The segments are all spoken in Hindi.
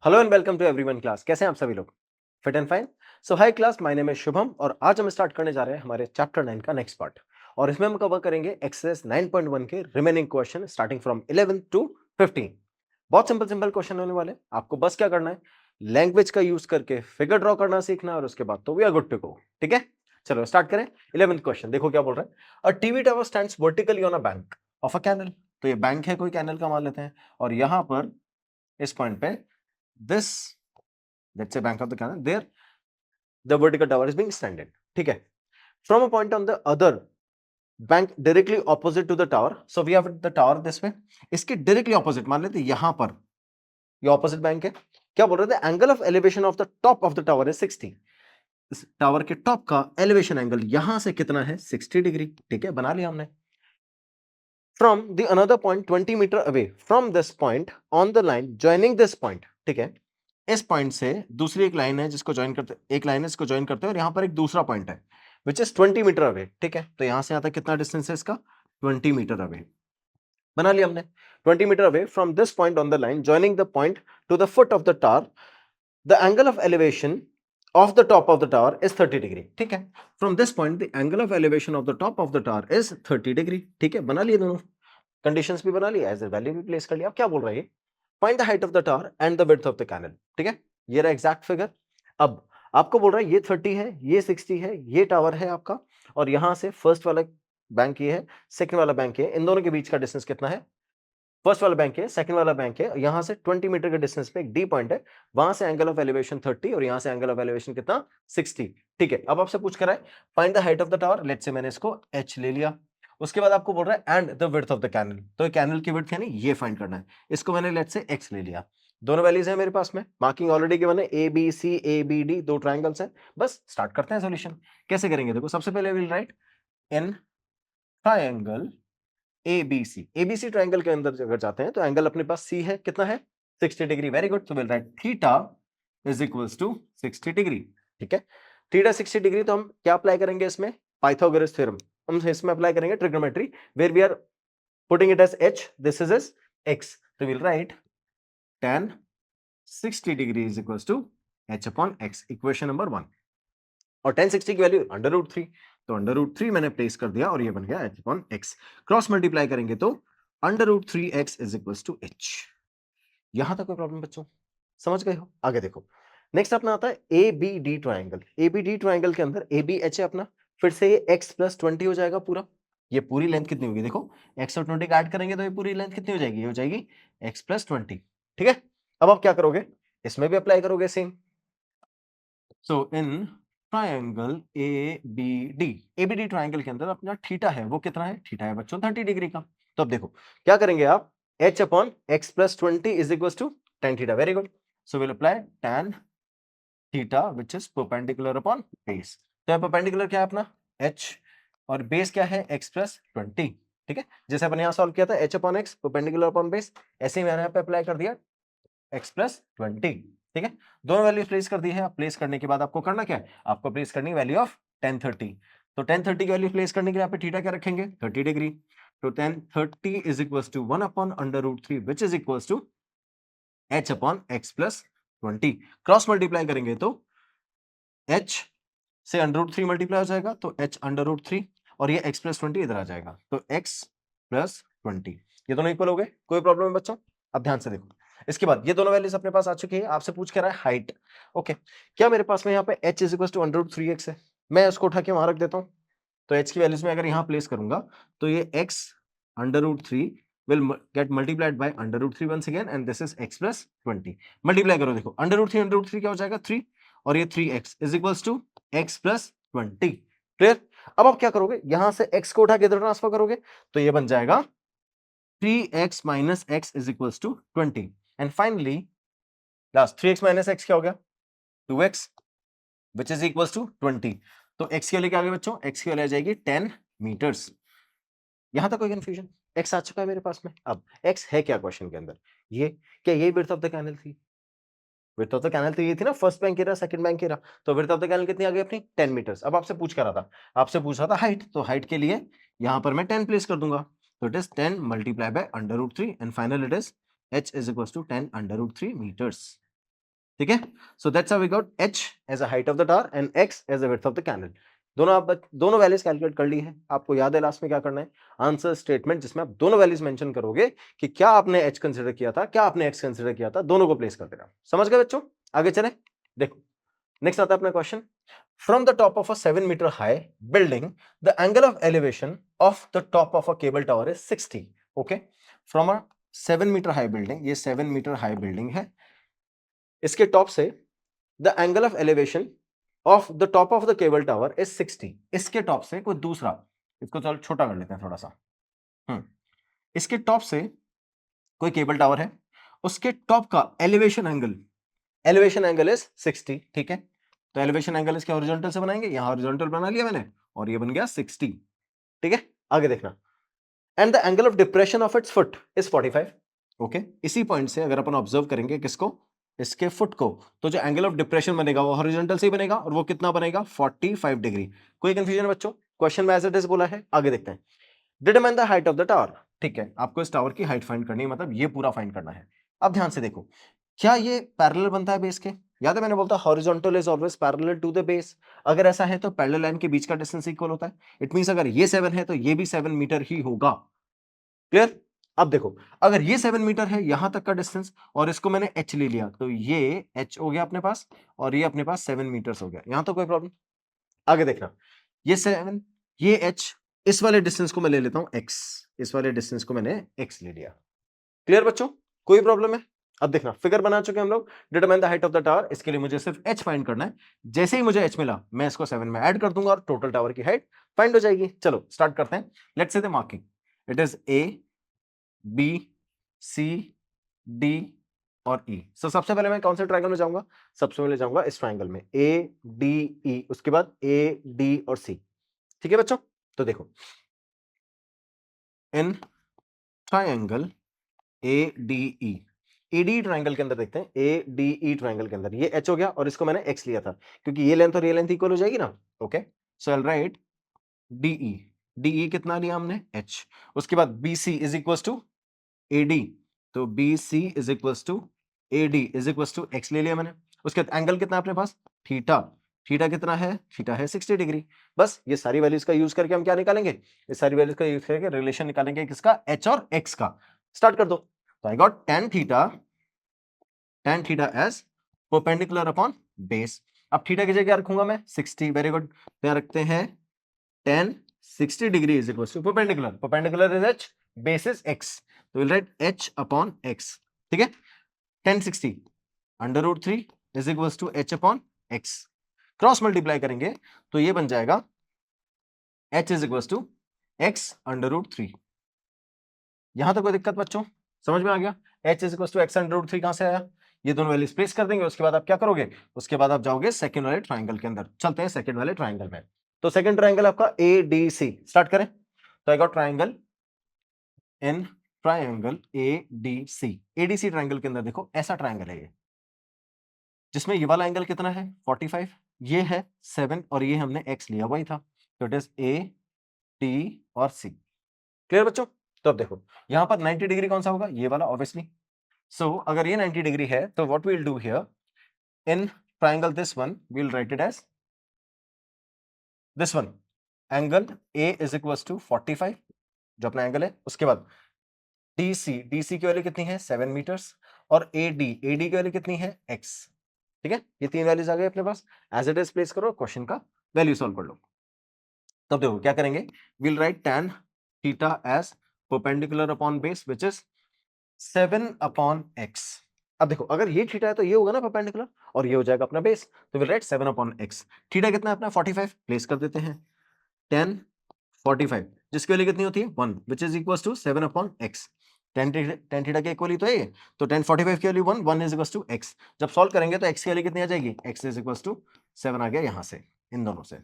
Hello and welcome to everyone class. कैसे हैं आप सभी लोग? Fit and fine. So hi class, my name is Shubham और आज हम स्टार्ट करने जा रहे हैं हमारे चैप्टर 9 का नेक्स्ट पार्ट। और इसमें हम कवर करेंगे एक्सरसाइज 9.1 के remaining question starting from 11 to 15। बहुत सिंपल सिंपल क्वेश्चन होने वाले। आपको बस क्या करना है, लैंग्वेज का यूज करके फिगर ड्रॉ करना सीखना है और उसके बाद तो we are good to go. ठीक है, चलो स्टार्ट करें। 11th क्वेश्चन देखो क्या बोल रहा है। A TV tower stands vertically on a bank of a canal. तो ये बैंक है, कोई कैनल का मान लेते हैं, और यहां पर इस पॉइंट पे this, let's say bank of the canal, there the vertical tower is being extended. ठीक है, from a point on the other bank directly opposite to the tower, so we have the tower this way, इसके directly opposite मान लेते यहां पर ये opposite bank है। क्या बोल रहे थे, angle of elevation of the top of the tower is 60। इस टावर के टॉप का एलिवेशन एंगल यहां से कितना है, 60 डिग्री। ठीक है, बना लिया हमने। from the another point 20 meter away from this point on the line joining this point। ठीक है, इस पॉइंट से दूसरी एक लाइन है जिसको ज्वाइन करते, एक लाइन है इसको ज्वाइन करते हैं, और यहां पर एक दूसरा पॉइंट है विच इज 20 मीटर अवे। ठीक है, तो यहां से यहां तक कितना डिस्टेंस है इसका, 20 मीटर अवे। बना लिया हमने। 20 meter away from this point on the line joining the point to the foot of the tower, the angle of elevation of the top of the tower is 30 degree. ठीक है, from this point the angle of elevation of the top of the tower is 30 degree. ठीक है, बना लिए दोनों कंडीशंस भी बना लिया, एज ए वैल्यू भी प्लेस कर लिया। अब क्या बोल रहा है ये, find the height of the tower and the width of the canal. ठीक है, ये रहा एग्जैक्ट फिगर। अब आपको बोल रहा है ये 30 है, ये 60 है, ये टावर है आपका, और यहां से फर्स्ट वाला बैंक ये है, सेकंड वाला बैंक ये है, इन दोनों के बीच का डिस्टेंस कितना है, फर्स्ट वाला बैंक है, सेकंड वाला बैंक है, यहां से 20 मीटर के डिस्टेंस पे एक डी पॉइंट है, वहां से एंगल ऑफ एलिवेशन 30 और यहां से एंगल ऑफ एलिवेशन कितना, 60। ठीक है, अब आपसे पूछ कर रहा है find the height of the tower, let's say मैंने इसको h ले लिया। उसके बाद आपको बोल रहा है and the width of the canal, तो कैनल की विड्थ यानी ये फाइंड करना है, इसको मैंने लेट्स से x ले लिया। दोनों वैल्यूज है मेरे पास में, मार्किंग ऑलरेडी गिवन है, A B C A B D, दो ट्रायंगल्स हैं। बस स्टार्ट करते हैं सॉल्यूशन। कैसे करेंगे, देखो सबसे पहले will write in triangle ABC. ABC triangle के अंदर अगर जाते हैं तो एंगल अपने पास सी है, कितना है, 60 डिग्री। वेरी गुड, तो will write theta is equals to 60 degree. ठीक है, थीटा 60 डिग्री, तो हम क्या अप्लाई करेंगे इसमें, पाइथागोरस थ्योरम हम इसमें अप्लाई करेंगे, trigonometry, where we are putting it as h, this is as x, तो will write tan 60 degree is equals to h upon x, equation number 1। और tan 60 की वैल्यू √3, तो √3 मैंने प्लेस कर दिया और ये बन गया h upon x। Cross multiply करेंगे तो √3x is equals to h। यहां तक कोई प्रॉब्लम बच्चों, समझ गए हो? आगे देखो, नेक्स्ट अपना आता है ABD ट्रायंगल। ABD ट्रायंगल के अंदर ABH है अपना, फिर से ये x प्लस 20 हो जाएगा पूरा। ये पूरी लेंथ कितनी होगी, देखो x और 20 का ऐड करेंगे तो ये पूरी लेंथ कितनी हो जाएगी, ये हो जाएगी x प्लस 20। ठीक है, अब आप क्या करोगे, इसमें भी अप्लाई करोगे same. So in triangle ABD triangle के अंदर अपना थीटा है, वो कितना है, थीटा है बच्चों 30 डिग्री का। तो अब देखो क्या करेंगे आप, h upon x plus 20 is equal to tan theta. Very good, so will apply tan theta which is perpendicular upon base. तो यहाँ परपेंडिकुलर क्या है अपना h, और बेस क्या है x प्लस 20। ठीक है, जैसे अपन यहाँ सॉल्व किया था h upon x perpendicular upon base, ऐसे ही मैंने यहाँ पे अप्लाई कर दिया x प्लस 20। ठीक है, दोनों वैल्यूज प्लेस कर दी है। प्लेस करने के बाद आपको करना क्या है, आपको प्लेस करनी है वैल्यू ऑफ tan 30। तो tan 30 की वैल्यू प्लेस करने के लिए यहाँ पे थीटा क्या रखेंगे, 30 डिग्री। तो tan 30 is equals to 1 upon √3 which is equals to h upon x plus 20। Cross multiply करेंगे तो h से √3 मल्टीप्लाई हो जाएगा, तो h √3, और ये x प्लस 20 इधर आ जाएगा, तो x प्लस 20, ये दोनों इक्वल हो गए। कोई प्रॉब्लम है बच्चों? अब ध्यान से देखो, इसके बाद ये दोनों वैल्यूज अपने पास आ चुकी है। आपसे पूछ के रहा है हाइट। ओके, क्या मेरे पास में यहाँ पे h is equal to √3x है, मैं इसको उठा के वहां रख देता हूँ। तो h की वैल्यूज में अगर यहाँ प्लेस करूंगा तो ये x √3 will get multiplied by √3 once again and this is x plus 20। Multiply करो, देखो √3 क्या हो जाएगा 3, और ये 3x is equals to x plus 20। Clear? अब आप क्या करोगे, यहां से x को उठा के इधर ट्रांसफर करोगे, तो ये बन जाएगा 3x minus x is equals to 20। And finally last 3x minus x क्या हो गया, 2x which is equals to 20। तो x की वैल्यू क्या आ गई बच्चों, x की वैल्यू आ जाएगी 10 मीटर्स। यहां तक कोई कंफ्यूजन, x आ चुका है मेरे पास में। अब x है क्या क्वेश्चन के अंदर, ये क्या, ये विड्थ ऑफ द कैनल थी, विड्थ ऑफ द कैनल तो ये थी ना, first bank area second bank area, तो विड्थ ऑफ द कैनल कितनी आ गई अपनी, 10 मीटर्स। अब आपसे पूछ कर रहा था, आपसे पूछ रहा था हाइट, तो हाइट के लिए यहां पर मैं 10 प्लेस कर दूंगा, तो it is 10 multiply by √3 and final it is h is equals to 10 √3 meters. ठीक है। So that's how we got h as a height of the tower and x as a width of the candle. दोनों वैल्यूज कैलकुलेट कर ली है। आपको याद है लास्ट में क्या करना है, आंसर स्टेटमेंट जिसमें आप दोनों वैल्यूज मेंशन करोगे कि क्या आपने h कंसीडर किया था, क्या आपने x कंसीडर किया था, दोनों को प्लेस कर देना। समझ गए बच्चों? आगे चले, देखो नेक्स्ट आता है अपना question. From the top of a 7 meter high building the angle of elevation of the top of a cable tower is 60। Okay, from a 7 meter high building, ये 7 मीटर हाई बिल्डिंग है, इसके टॉप से the angle of elevation of the top of the cable tower is 60। इसके टॉप से कोई दूसरा, इसको चलो छोटा कर लेते हैं थोड़ा सा। इसके टॉप से कोई केबल टावर है, उसके टॉप का एलिवेशन एंगल इज 60। ठीक है, तो एलिवेशन एंगल इसके हॉरिजॉन्टल से बनाएंगे, यहां हॉरिजॉन्टल बना लिया मैंने और ये बन गया 60। ठीक है, आगे देखना, and the angle of depression of its foot is 45। Okay, इसी पॉइंट से अगर अपन ऑब्जर्व करेंगे किसको, इसके फुट को, तो जो एंगल ऑफ डिप्रेशन बनेगा वो हॉरिजॉन्टल से ही बनेगा और वो कितना बनेगा, 45 डिग्री। कोई कंफ्यूजन है बच्चों? क्वेश्चन में एज इट इज बोला है, आगे देखते हैं। Determine the height of the tower. ठीक है, आपको इस टावर की हाइट फाइंड करनी है, मतलब ये पूरा फाइंड करना है। अब ध्यान से देखो, क्या ये पैरेलल बनता है बेस के? याद है मैंने बोलता horizontal is always parallel to the base. अगर ऐसा है तो पैरेलल लाइन के बीच का डिस्टेंस इक्वल होता है। इट मींस अगर ये 7 है तो ये भी 7 मीटर ही होगा। क्लियर? अब देखो, अगर ये 7 मीटर है यहां तक का डिस्टेंस और इसको मैंने h ले लिया, तो ये h हो गया अपने पास और ये अपने पास 7 मीटर्स हो गया। यहां तो कोई प्रॉब्लम? आगे देखना, ये 7, ये h, इस वाले डिस्टेंस को मैं ले लेता हूं x, इस वाले डिस्टेंस को मैंने x ले लिया। क्लियर बच्चों? कोई प्रॉब्लम है? अब देखना, फिगर बना चुके हम लोग, determine the height of the tower. इसके लिए मुझे सिर्फ h फाइंड करना है। जैसे ही मुझे h मिला मैं इसको 7 में ऐड कर दूंगा और टोटल टावर की हाइट फाइंड हो जाएगी। चलो स्टार्ट करते हैं। Let's say the marking, it is a B C D और E। सो सबसे पहले मैं कौन से ट्रायंगल में जाऊंगा? सबसे पहले जाऊंगा इस ट्रायंगल में, A D E, उसके बाद A D और C। ठीक है बच्चों, तो देखो in triangle ADE, AD triangle के अंदर देखते हैं, ADE ट्रायंगल के अंदर ये H हो गया और इसको मैंने X लिया था क्योंकि ये लेंथ और ये लेंथ इक्वल हो जाएगी ना। Okay, so I will write DE, DE कितना लिया हमने, H। उसके बाद BC is equal to AD, तो BC is equal to AD is equal to X ले लिया मैंने। उसके बाद एंगल कितना है अपने पास, थीटा, थीटा कितना है, थीटा है 60 डिग्री। बस ये सारी वैल्यूज का यूज करके हम क्या निकालेंगे, ये सारी वैल्यूज का यूज करके रिलेशन निकालेंगे किसका, H और X का। स्टार्ट कर दो। तो I got tan theta as perpendicular upon base. अब थीटा की जगह क्या रखूंगा मैं, 60। वेरी गुड, तो यहाँ रखते हैं tan 60 degree is equal to perpendicular, perpendicular is h, base is x, तो will write h upon x। ठीक है, tan 60 under root 3 is equal to h upon x। Cross multiply करेंगे तो ये बन जाएगा h is equal to x under root 3। यहां तक कोई दिक्कत बच्चों? समझ में आ गया? h is equal to x under root 3 कहां से आया? ये दोनों वैल्यूज प्लेस कर देंगे, उसके बाद आप क्या करोगे, उसके बाद आप जाओगे सेकंड वाले ट्रायंगल के अंदर। चलते हैं सेकंड वाले ट्रायंगल में। तो सेकंड ट्रायंगल आपका ADC, स्टार्ट करें। तो I got triangle in triangle ADC। ADC triangle के अंदर देखो ऐसा ट्रायंगल है ये, जिसमें ये वाला एंगल कितना है 45, ये है 7 और ये हमने x लिया हुआ ही था, तो इट इज A T और C। क्लियर बच्चों? तो अब देखो यहां पर 90 डिग्री कौन सा होगा, ये वाला ऑब्वियसली। सो अगर ये 90 डिग्री है तो what we will do here in triangle this one, we will write it as this one, angle A is equal to 45 जो अपना एंगल है। उसके बाद DC की वैल्यू कितनी है 7 मीटर्स और AD की वैल्यू कितनी है x। ठीक है, ये तीन वैल्यूज आ गए अपने पास, एज इट इज प्लेस करो, क्वेश्चन का वैल्यू सॉल्व कर लो। तब देखो क्या करेंगे, will write tan theta as perpendicular upon base which is 7 upon x। अब देखो अगर ये थीटा है तो ये होगा ना परपेंडिकुलर और ये हो जाएगा अपना बेस, तो will right 7 upon x। Theta कितना है अपना 45, प्लेस कर देते हैं tan 45 जिसकी वैल्यू कितनी होती है 1 which is equal to 7 upon x। tan theta के इक्वल ही तो है ये, तो tan 45 की value 1 is equal to x। जब सॉल्व करेंगे तो x की वैल्यू कितनी आ जाएगी, x इज इक्वल टू 7 आ गया यहां से, इन दोनों से।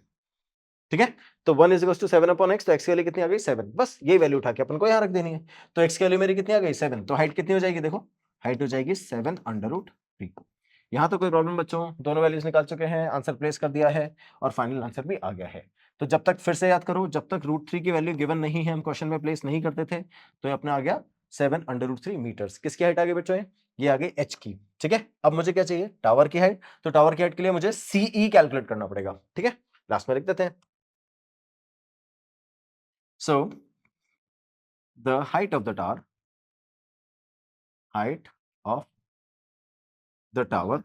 ठीक है, तो 1 is equal to 7 upon x, तो x की वैल्यू कितनी आ गई 7। बस ये वैल्यू उठा के अपन को यहां रख देनी है। तो x की वैल्यू मेरी कितनी आ गई 7, तो हाइट कितनी हो जाएगी, देखो हाइट हो जाएगी 7 अंडर रूट 3। यहां तो कोई प्रॉब्लम बच्चों, दोनों वैल्यूज निकाल चुके हैं, आंसर प्लेस कर दिया है और फाइनल आंसर भी आ गया है। तो जब तक फिर से याद करो, जब तक रूट 3 की वैल्यू गिवन नहीं है, हम क्वेश्चन में प्लेस नहीं करते थे, तो ये अपना आ गया 7√3 मीटर्स। किसकी हाइट आ गई बच्चों? ये आ गई h की। ठीक है, अब मुझे क्या चाहिए? टावर की हाइट। तो टावर की हाइट के लिए मुझे CE कैलकुलेट करना पड़ेगा। ठीक है, लास्ट में लिख देते हैं। So the height of the tower, height of the tower,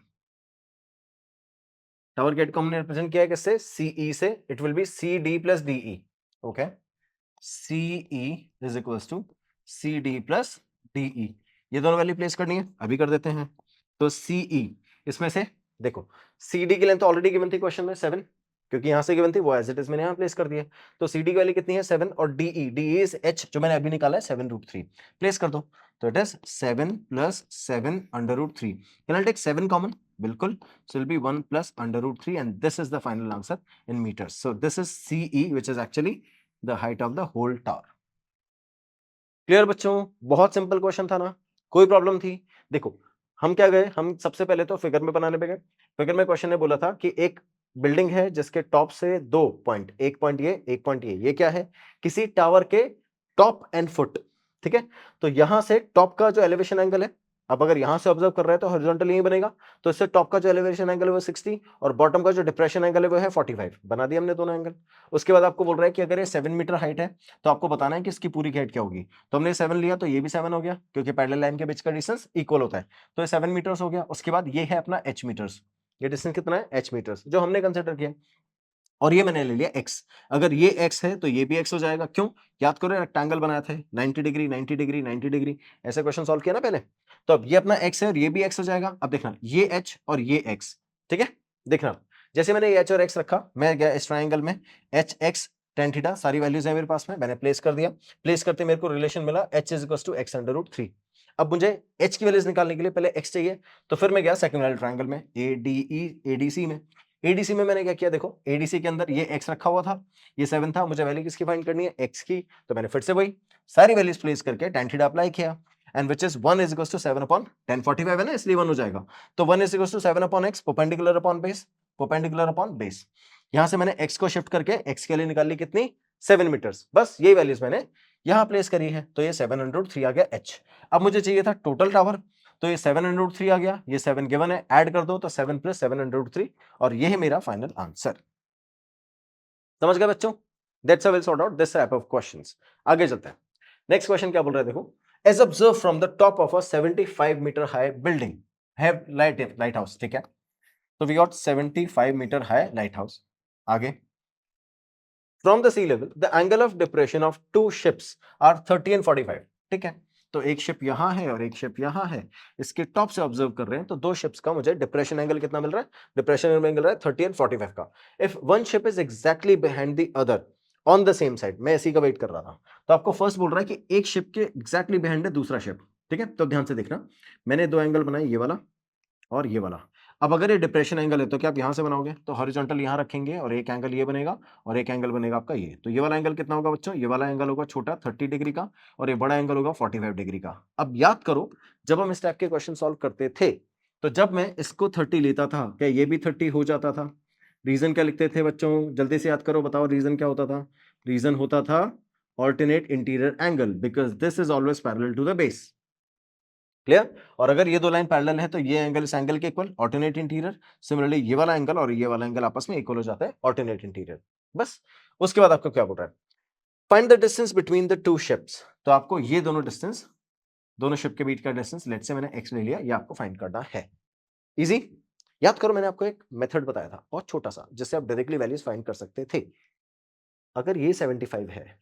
tower की हाइट को हमने रिप्रेजेंट किया है किससे? CE से। It will be CD plus DE। Okay, CE is equals to CD plus DE। ये दोनों वैल्यू प्लेस करनी है, अभी कर देते हैं। तो CE इसमें से देखो, CD की लेंथ तो ऑलरेडी गिवन थी क्वेश्चन में 7, क्योंकि यहां से गिवन थी, वो एज इट इज मैंने यहां प्लेस कर दिया। तो CD की वैल्यू कितनी है? 7। और DE इज H, जो मैंने अभी निकाला है 7√3, प्लेस कर दो। तो it is 7 plus 7√3। Can I take 7 common? बिल्कुल। So will be 1 plus under root 3, and this is the final answer in meters. So this is CE, which is actually the height of the whole tower. Clear बच्चों? बहुत सिंपल क्वेश्चन था ना, कोई प्रॉब्लम थी? देखो, हम क्या गए, हम सबसे पहले तो फिगर में बनाने पे गए। फिगर में क्वेश्चन ने बोला था कि एक बिल्डिंग है जिसके टॉप से 2 पॉइंट, एक पॉइंट ये, एक पॉइंट ये क्या है? किसी टावर के टॉप एंड फुट। ठीक है, तो यहां से टॉप का जो एलिवेशन एंगल है, अब अगर यहां से ऑब्जर्व कर रहे हैं तो हॉरिजॉन्टल यही बनेगा, तो इससे टॉप का जो एलिवेशन एंगल है वो 60 और बॉटम का जो डिप्रेशन एंगल है वो है 45। बना दिया हमने दोनों एंगल। उसके बाद आपको बोल रहा है कि अगर ये 7 मीटर हाइट है तो आपको बताना है कि इसकी पूरी हाइट क्या होगी। तो हमने 7 लिया, तो ये भी 7 हो गया, क्योंकि पैरेलल लाइन के बीच का डिस्टेंस इक्वल होता है। तो ये 7 मीटर्स हो गया। उसके बाद ये है अपना h मीटर्स। ये डिस्टेंस कितना है? h मीटर्स, जो हमने कंसिडर किया। और ये मैंने ले लिया x। अगर ये x है तो ये भी x हो जाएगा। क्यों? याद करो, रेक्टेंगल बनाया था 90 डिग्री 90 डिग्री 90 डिग्री, ऐसे क्वेश्चन सॉल्व किया ना पहले। तो अब ये अपना x है और ये भी x हो जाएगा। अब देखना, ये h और ये x। ठीक है, देखना, जैसे मैंने ये h और x रखा, मैं गया इस ट्राइंगल में, h x tan थीटा, सारी वैल्यूज है मेरे पास में, मैंने प्लेस कर दिया। प्लेस करते मेरे को रिलेशन मिला h is equal to x under root 3। अब मुझे h की वैल्यूज निकालने के लिए पहले x चाहिए, तो फिर मैं गया सेकंड वाले ट्राइंगल में, ADC में। एडीसी में मैंने क्या किया? देखो, एडीसी के अंदर ये x रखा हुआ था, ये 7 था, मुझे वैल्यू किसकी फाइंड करनी है? x की। तो मैंने फिर से वही सारी वैल्यूज प्लेस करके tan थीटा अप्लाई किया, and which is 1 is equal to 7 upon tan 45 है ना, इसलिए 1 हो जाएगा। तो 1 is equal to 7 upon x, perpendicular upon base, perpendicular upon base. यहां से मैंने x को शिफ्ट करके x के लिए निकाल ली कितनी? 7 मीटर्स। बस यही वैल्यूज मैंने यहां प्लेस करी है, तो ये 703 आ गया h। अब मुझे चाहिए था टोटल टावर, तो ये 703 आ गया, ये 7 गिवन है, ऐड कर दो तो 7 प्लस 703, और ये है मेरा फाइनल आंसर। समझ गए बच्चों? That's how will sort out this type of questions. आगे चलते हैं। नेक्स्ट क्वेश्चन क्या बोल रहा है? देखो, as observe from the top of a 75 metre high building have light house. ठीक है, तो we got 75 metre high light house. आगे, from the sea level the angle of depression of two ships are 30 and 45। ठीक है, तो एक शिप यहां है और एक शिप यहां है, इसके टॉप से ऑब्जर्व कर रहे हैं, तो दो शिप्स का मुझे डिप्रेशन एंगल कितना मिल रहा है? डिप्रेशन एंगल मिल रहा है 30 एंड 45 का। If one ship is exactly behind the other on the same side, मैं इसी का वेट कर रहा था। तो आपको फर्स्ट बोल रहा है कि एक शिप के एग्जैक्टली बिहाइंड है दूसरा शिप। ठीक है, तो ध्यान से देखना, मैंने दो एंगल बनाए, ये वाला और ये वाला। अब अगर ये डिप्रेशन एंगल है तो क्या आप यहां से बनाओगे? तो हॉरिजॉन्टल यहां रखेंगे और एक एंगल ये बनेगा और एक एंगल बनेगा आपका ये। तो ये वाला एंगल कितना होगा बच्चों? ये वाला एंगल होगा छोटा 30 डिग्री का, और ये बड़ा एंगल होगा 45 डिग्री का। अब याद करो, जब हम इस टाइप के क्वेश्चन सॉल्व करते थे, तो जब मैं इसको 30 लेता था, क्या ये भी 30 हो जाता था? रीजन क्या लिखते थे बच्चों? जल्दी से याद करो, बताओ रीजन क्या होता था? रीजन होता था alternate interior angle, because this is always parallel to the base. Clear? और अगर ये दो लाइन पैरेलल है तो ये एंगल इस एंगल के इक्वल, ऑल्टरनेट इंटीरियर। सिमिलरली ये वाला एंगल और ये वाला एंगल आपस में इक्वल हो जाता है, ऑल्टरनेट इंटीरियर। बस, उसके बाद आपको क्या बोल रहा है? Find the distance between the two ships. तो आपको ये दोनों डिस्टेंस, दोनों शिप के बीच का डिस्टेंस, लेट्स से मैंने x ले लिया, ये आपको फाइंड करना है। इजी? याद करो, मैंने आपको एक मेथड बताया था बहुत छोटा सा, जिससे आप डायरेक्टली वैल्यूज फाइंड कर सकते थे। अगर ये 75 है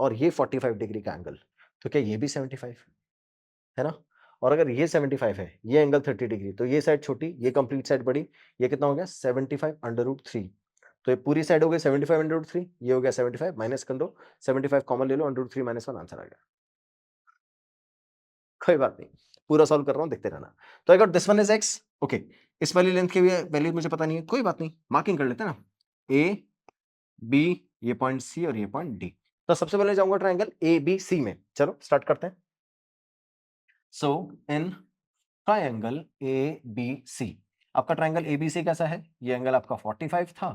और ये 45 डिग्री का एंगल, तो क्या ये भी 75 है ना? और अगर ये 75 है, ये एंगल 30 डिग्री, तो ये साइड छोटी, ये कंप्लीट साइड बड़ी, ये कितना हो गया? 75 अंडर रूट 3। तो ये पूरी साइड हो गई 75 अंडर रूट 3, ये हो गया 75, माइनस कर दो, 75 कॉमन ले लो, अंडर रूट 3 माइनस 1, आंसर आ गया। कोई बात नहीं, पूरा सॉल्व कर रहा हूं, देखते रहना। तो I got this one is x. Okay, इस वाली लेंथ की वैल्यू मुझे पता नहीं है, कोई बात नहीं, मार्किंग कर लेते हैं ना, ए बी, ये पॉइंट सी और ये पॉइंट डी। तो सबसे पहले जाऊंगा ट्राइंगल ए बी सी में। चलो स्टार्ट करते हैं। सो इन ट्रायंगल ए बी सी, आपका ट्रायंगल ए बी सी कैसा है? ये एंगल आपका 45 था,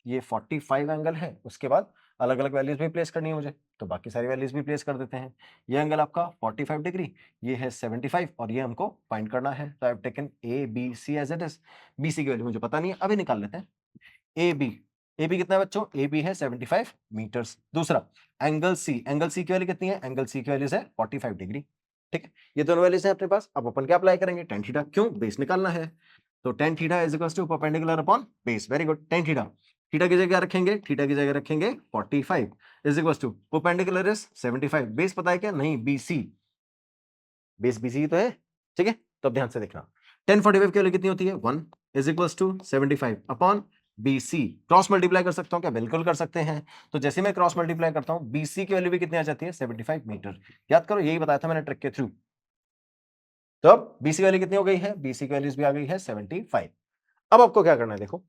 ये 45 एंगल है। उसके बाद अलग अलग वैल्यूज भी प्लेस करनी है मुझे, तो बाकी सारी वैल्यूज भी प्लेस कर देते हैं। ये एंगल आपका 45 डिग्री, ये है 75 और ये हमको फाइंड करना है। तो I have taken A B C as it is. B C की वैल्यू मुझे पता नहीं है, अभी निकाल लेते हैं। ए बी, ए बी कितना है बच्चों? ए बी है 75 मीटर्स। दूसरा एंगल सी, एंगल सी की वैल्यू कितनी है? एंगल सी की वैल्यू है 45 डिग्री। ठीक है, ये दोनों वैल्यूज हैं अपने पास। अब अपन क्या अप्लाई करेंगे? टेन थीटा, क्यों? बेस निकालना है। तो tan theta is equal to perpendicular upon base. Very good. Tan theta, theta की जगह रखेंगे, थीटा की जगह रखेंगे 45 is equal to perpendicular is 75। Base पता है क्या? नहीं, बीसी, बेस बीसी तो है। ठीक है, तो अब ध्यान से देखना, 1045 की वैल्यू कितनी होती है? 1 is equal to 75 upon BC. Cross multiply कर सकता हूं क्या? बिल्कुल कर सकते हैं। तो जैसे मैं क्रॉस मल्टीप्लाई करता हूं, बीसी की वैल्यू भी कितनी आ जाती है? 75 मीटर। याद करो, यही बताया था मैंने ट्रिक के थ्रू। तो अब बीसी वैल्यू कितनी हो गई है? बीसी की वैल्यूज भी आ गई है 75। अब आपको क्या करना है? देखो,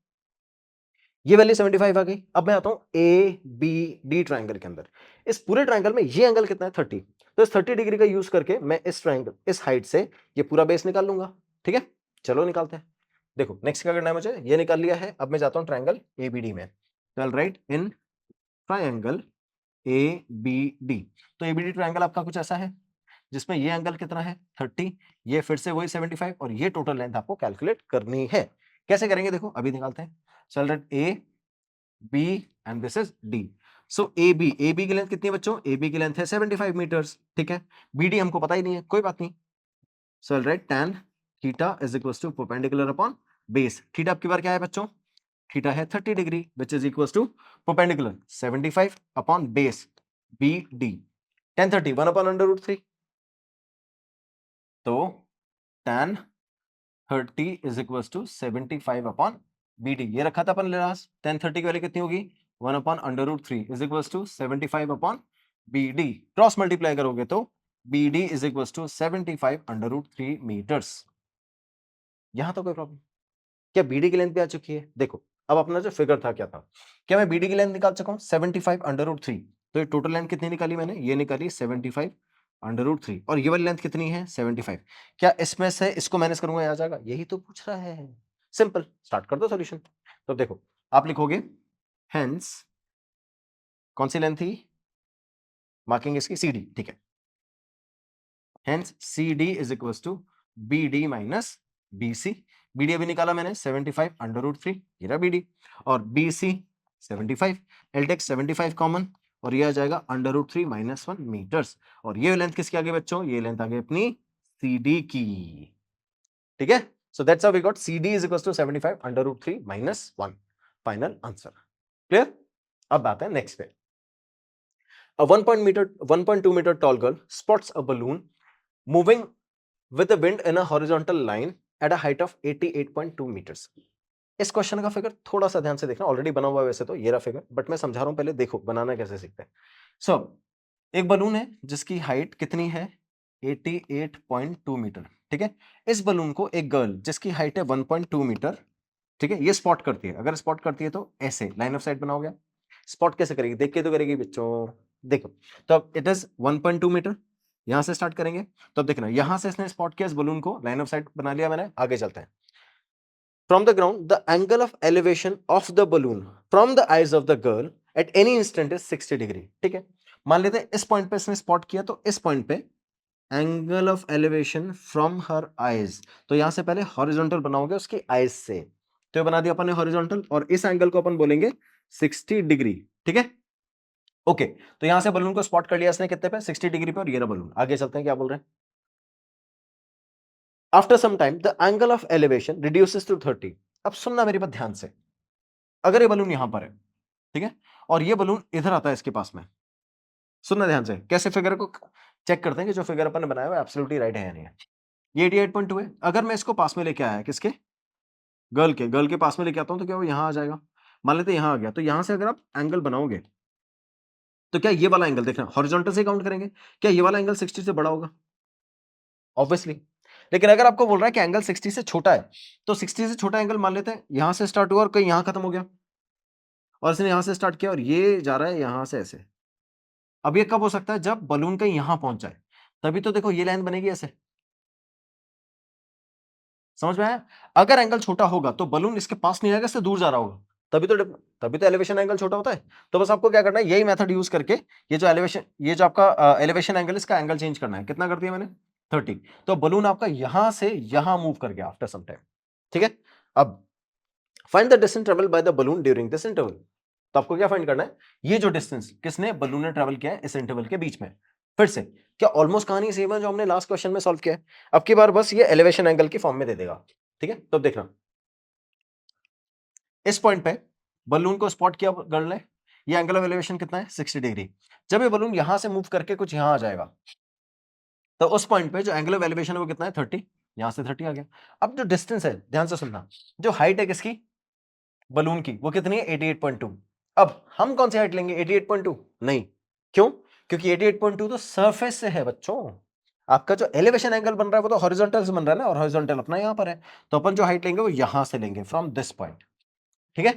ये वैल्यू 75 आ गई। अब मैं आता हूं ए बी डी ट्रायंगल के अंदर। इस पूरे ट्रायंगल में ये एंगल कितना है? 30। तो इस 30 डिग्री का यूज करके मैं इस ट्रायंगल, इस हाइट से ये पूरा बेस निकाल लूंगा। ठीक है, चलो निकालते हैं। देखो नेक्स्ट क्या करना है मुझे? ये निकाल लिया है। अब मैं जाता हूं ट्रायंगल ए बी डी में। तो right in triangle A B D. तो एबीडी ट्रायंगल आपका कुछ ऐसा है जिसमें ये एंगल कितना है? 30, ये फिर से वही 75 और ये टोटल लेंथ आपको कैलकुलेट करनी है। कैसे करेंगे? देखो अभी निकालते हैं। चल right A B and this is D. So A B की लेंथ कितनी है बच्चों? ए बी की लेंथ है 75 मीटर्स। ठीक है, बी डी हमको पता ही नहीं है, कोई बात नहीं। So right tan theta is equal to perpendicular upon base. Theta आपकी बार क्या है बच्चों? थीटा है 30 degree which is equal to perpendicular 75 upon base B D. tan 30 1 upon under root 3। तो tan 30 is equal to 75 upon B D. ये रखा था अपन लास्ट। tan 30 की वैल्यू कितनी होगी? 1 upon under root 3 is equal to 75 upon B D. Cross multiply करोगे तो B D is equal to 75 under root 3 meters. यहां तो कोई प्रॉब्लम? क्या बीडी की लेंथ भी आ चुकी है? देखो अब अपना जो फिगर था क्या था? क्या मैं बीडी की लेंथ निकाल चुका हूं? 75 अंडर रूट 3। तो ये टोटल लेंथ कितनी निकाली मैंने? ये निकाली 75 अंडर रूट 3। और ये वाली लेंथ कितनी है? 75। क्या इसमें से इसको माइनस करूंगा आ जाएगा? यही तो पूछ रहा है। सिंपल, स्टार्ट कर दो सॉल्यूशन। तो देखो आप लिखोगे हेंस, कौन सी लेंथ थी? मार्किंग इसकी सी डी। ठीक है, hence C D is equal to B D minus B C. B D अभी निकाला मैंने 75 अंडर रूट 3, ये रहा बी डी। और B C 75, I'll take 75 common और ये आ जाएगा अंडर रूट 3 माइनस 1 मीटर्स। और ये लेंथ किसकी आ गई बच्चों? ये लेंथ आ गई अपनी सी डी की। ठीक है, so that's how we got C D is equal to 75 under root 3 minus 1। Final answer. Clear? अब बात है नेक्स्ट पे। A 1.2 meter tall girl spots a balloon moving with the wind in a horizontal line at a height of 88.2 meters. इस क्वेश्चन का फिगर थोड़ा सा ध्यान से देखना, ऑलरेडी बना हुआ है वैसे तो ये रहा फिगर, बट मैं समझा रहा हूं, पहले देखो बनाना कैसे सीखते हैं। सो एक बलून है जिसकी हाइट कितनी है? 88.2 मीटर। ठीक है, इस बलून को एक गर्ल जिसकी हाइट है 1.2 मीटर, ठीक है, ये स्पॉट करती है। अगर स्पॉट करती है तो ऐसे लाइन ऑफ साइट बनाओगे। स्पॉट कैसे करेगी? देख के तो करेगी बच्चों। देखो, तो अब इट इज 1.2 मीटर, यहां से स्टार्ट करेंगे। तो अब देखना, यहां से इसने स्पॉट किया इस बलून को, लाइन ऑफ साइट बना लिया मैंने। आगे चलते हैं। From the ground the angle of elevation of the balloon from the eyes of the girl at any instant is 60 degree. ठीक है, मान लेते हैं इस पॉइंट पे इसने स्पॉट किया, तो इस पॉइंट पे angle of elevation from her eyes, तो यहां से पहले हॉरिजॉन्टल बनाओगे उसकी आईज से। तो ये बना दिया अपन ने हॉरिजॉन्टल, और इस एंगल को अपन बोलेंगे 60 डिग्री। ठीक है, ओके। तो यहां से बलून को स्पॉट कर लिया इसने कितने पे? 60 डिग्री पे, और ये रहा बलून। आगे चलते हैं, क्या बोल रहे हैं? After some time the angle of elevation reduces to 30। अब सुनना मेरी बात ध्यान से। अगर ये बलून यहां पर है, ठीक है, और ये बलून इधर आता है इसके पास में, सुनना ध्यान से। कैसे फिगर को चेक करते हैं कि जो फिगर अपन ने बनाया हुआ है एब्सोल्युटली राइट है या नहीं है। ये 88.2 है। अगर मैं इसको पास में लेके आया, किसके? गर्ल के पास में लेके आता हूं, तो क्या वो यहां आ जाएगा? मान लेते हैं यहां आ गया। तो यहां से अगर आप एंगल बनाओगे, तो क्या ये वाला एंगल, देखना हॉरिजॉन्टल से काउंट करेंगे, क्या ये वाला एंगल 60 से बड़ा होगा? ऑब्वियसली। लेकिन अगर आपको बोल रहा है कि एंगल 60 से छोटा है, तो 60 से छोटा एंगल मान लेते हैं यहां से स्टार्ट हुआ और कहीं यहां खत्म हो गया, और इसने यहां से स्टार्ट किया और ये जा रहा है यहां से ऐसे। अब ये कब हो सकता है? जब बलून कहीं यहां पहुंच जाए, तभी तो देखो ये लाइन बनेगी ऐसे। समझ में आया? अगर एंगल छोटा होगा तो बलून इसके पास नहीं आएगा, इससे दूर जा रहा होगा, तभी तो एलिवेशन एंगल छोटा होता है। तो बस आपको क्या करना है, यही मेथड यूज करके ये जो आपका एलिवेशन एंगल, इसका एंगल चेंज करना है। कितना कर दिया मैंने, 30। तो बलून आपका यहां से यहां मूव कर गया आफ्टर सम टाइम, ठीक है। अब find the distance travel by the balloon during this interval. तो आपको क्या फाइंड करना है, ये जो डिस्टेंस किसने, बलून ने ट्रेवल किया है इस इंटरवल के बीच में। फिर से क्या ऑलमोस्ट कहानी सेम है जो हमने लास्ट क्वेश्चन में सॉल्व किया है। अब की बार बस ये एलिवेशन एंगल की फॉर्म में दे देगा, ठीक है। तो देखना, इस पॉइंट पे बलून को स्पॉट किया कर ले, ये एंगल ऑफ एलिवेशन कितना है, 60 डिग्री। जब ये बलून यहां से मूव करके कुछ यहां आ जाएगा, तो उस पॉइंट पे जो एंगल ऑफ एलिवेशन है वो कितना है, 30। यहां से 30 आ गया। अब जो डिस्टेंस है, ध्यान से सुनना, जो हाइट है किसकी, बलून की, वो कितनी है, 88.2। अब हम कौन सी हाइट लेंगे, 88.2 नहीं, क्यों, क्योंकि 88.2 तो सरफेस से है बच्चों। आपका जो एलिवेशन एंगल बन रहा है वो तो हॉरिजॉन्टल से बन रहा है ना, और हॉरिजॉन्टल अपना यहां पर है। तो अपन जो हाइट लेंगे वो यहां से लेंगे, फ्रॉम दिस पॉइंट, ठीक है।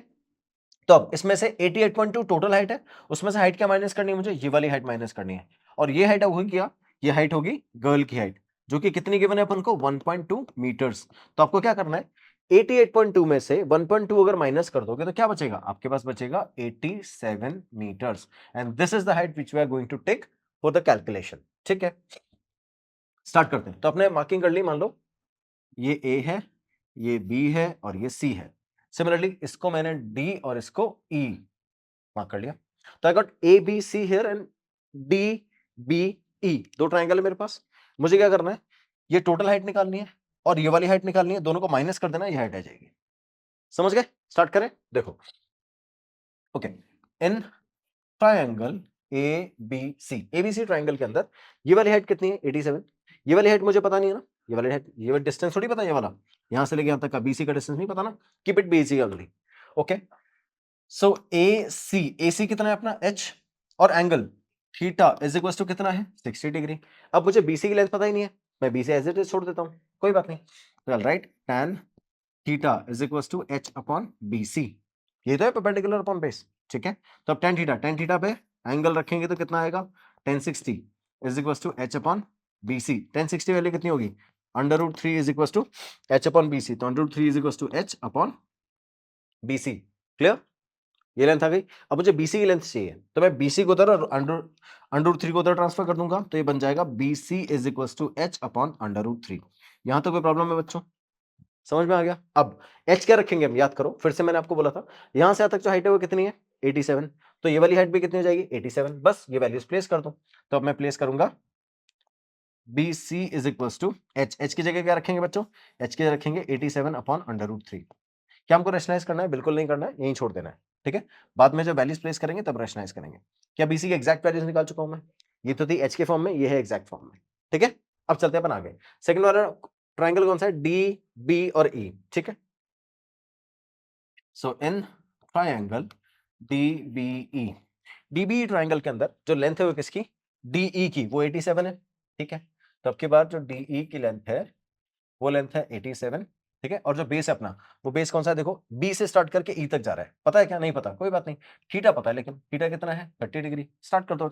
तो अब इसमें से 88.2 टोटल हाइट है, उसमें से हाइट क्या माइनस करनी है मुझे, ये वाली हाइट माइनस करनी है। और ये हाइट होगी क्या, ये हाइट होगी गर्ल की हाइट, जो कि कितनी गिवन है अपन को, 1.2 मीटर्स। तो आपको क्या करना है, 88.2 में से 1.2 अगर माइनस कर दोगे तो क्या बचेगा, आपके पास बचेगा 87 meters. And this is the height which we are going to take for the calculation, ठीक है। स्टार्ट करते हैं। तो आपने मार्किंग कर ली, मान लो ये ए है, ये बी है और ये सी है। सिमिलरली इसको मैंने डी और इसको ई मार्क कर लिया। तो I got A B C here and D B E, दो ट्राइंगल है मेरे पास। मुझे क्या करना है, ये टोटल हाइट निकालनी है और ये वाली हाइट निकालनी है, दोनों को माइनस कर देना, ये हाइट आ जाएगी। समझ गए, स्टार्ट करें, देखो। Okay, in triangle A B C, ABC triangle के अंदर ये वाली हाइट कितनी है, 87। ये वाली हाइट मुझे पता नहीं है ना, ये वाली हाइट, ये वाली डिस्टेंस थोड़ी पता है, ये वाला यहां से लेके यहां तक का बीसी का डिस्टेंस नहीं पता ना, keep it BC only. Okay, so A C कितना है अपना, एच, और angle theta is equal to कितना है, 60 डिग्री। अब मुझे बीसी की लेंथ पता ही नहीं है, मैं बीसी एज इट इज छोड़ देता हूं, कोई बात नहीं। तो right tan theta is equal to H upon BC, ये तो है परपेंडिकुलर अपॉन बेस, ठीक है। तो अब tan थीटा पे एंगल रखेंगे तो कितना आएगा, tan 60 is equal to H upon BC. tan 60 value कितनी होगी, √3 is equal to H upon BC, तो √3 is equal to H upon BC. Clear, ये लेंथ आ गई। अब मुझे बीसी की लेंथ चाहिए, तो मैं बीसी को उधर और √3 को उधर ट्रांसफर कर दूंगा, तो ये बन जाएगा BC is equal to H upon √3। यहां तो कोई प्रॉब्लम है बच्चों, समझ में आ गया। अब एच क्या रखेंगे हम, याद करो फिर से, मैंने आपको बोला था यहां से यहां तक जो हाइट है वो कितनी है, 87। तो ये वाली हाइट भी कितनी हो जाएगी, 87। बस ये वैल्यूज प्लेस कर दो। तो अब मैं प्लेस करूंगा BC is equal to H की जगह क्या रखेंगे बच्चों, एच की जगह रखेंगे 87 अपॉन √3। क्या हमको रेशनलाइज करना है, बिल्कुल नहीं करना है, यहीं छोड़ देना है, ठीक है। बाद में जब वैल्यूज प्लेस करेंगे तब रेशनलाइज करेंगे। क्या BC की एग्जैक्ट वैल्यूज निकाल चुका हूं मैं, ये तो थी एच के फॉर्म में, ये है एग्जैक्ट फॉर्म में, ठीक है। अब चलते हैं अपन आगे। सेकंड वाला ट्राइंगल कौन सा है, डी बी और ई, ठीक है। So in triangle DBE, DBE triangle के अंदर जो लेंथ है वो किसकी, DE की, वो 87 है, ठीक है। तो अब के बाद जो DE की लेंथ है वो लेंथ है 87, ठीक है। और जो बेस है अपना, वो बेस कौन सा है, देखो बी से स्टार्ट करके ई तक जा रहा है, पता है क्या, नहीं पता, कोई बात नहीं। थीटा पता है, लेकिन थीटा कितना है, 30 डिग्री। स्टार्ट कर दो,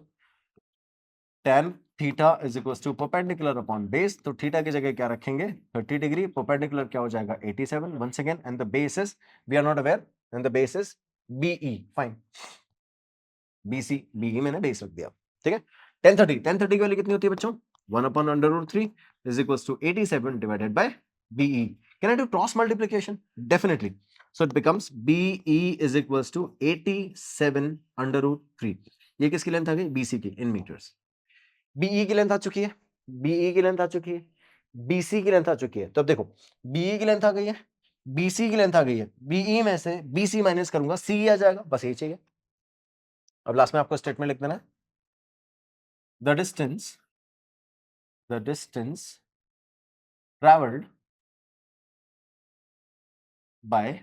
tan theta is equal to perpendicular upon base, तो थीटा की जगह क्या रखेंगे, 30 डिग्री, परपेंडिकुलर क्या हो जाएगा, 87 once again, and the base is, we are not aware, and the base is BE, fine. BC, BE मैंने बेस रख दिया, ठीक है। tan 30 की वैल्यू कितनी होती है बच्चों, 1 upon √3 is equals to 87 divided by BE. Can I do cross multiplication? Definitely. So it becomes BE is equals to 87 √3. ये किसकी लेंथ आ गई, BC की, इन मीटर्स। BE की लेंथ आ चुकी है, BE की लेंथ आ चुकी है, BC की लेंथ आ चुकी है। तो अब देखो, BE की लेंथ आ गई है, BC की लेंथ आ गई है, BE में से BC माइनस करूंगा, CE आ जाएगा, बस यही चाहिए। अब लास्ट में आपको स्टेटमेंट लिख देना है, the distance traveled by